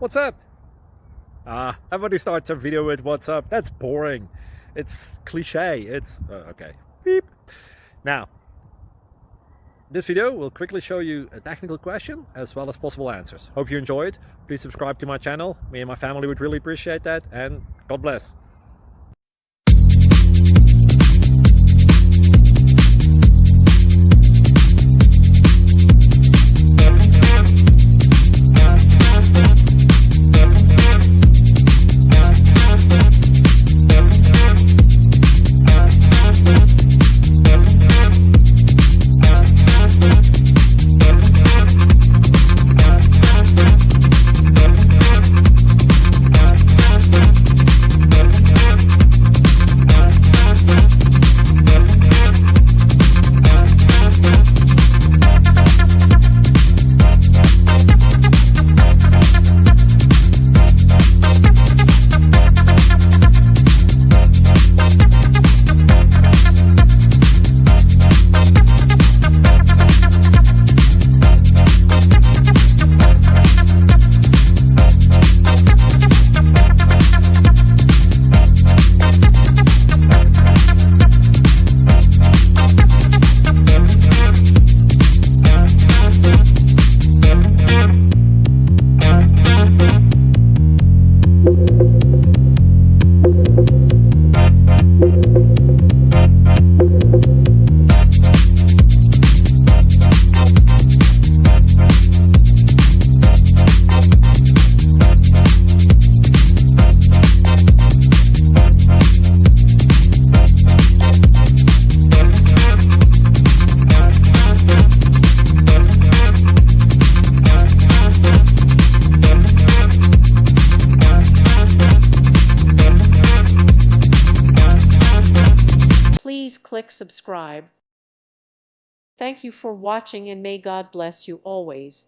What's up? Everybody starts a video with what's up. That's boring. It's cliche. It's okay. Beep. Now, this video will quickly show you a technical question as well as possible answers. Hope you enjoy it. Please subscribe to my channel. Me and my family would really appreciate that, and God bless. Please click subscribe. Thank you for watching and may God bless you always.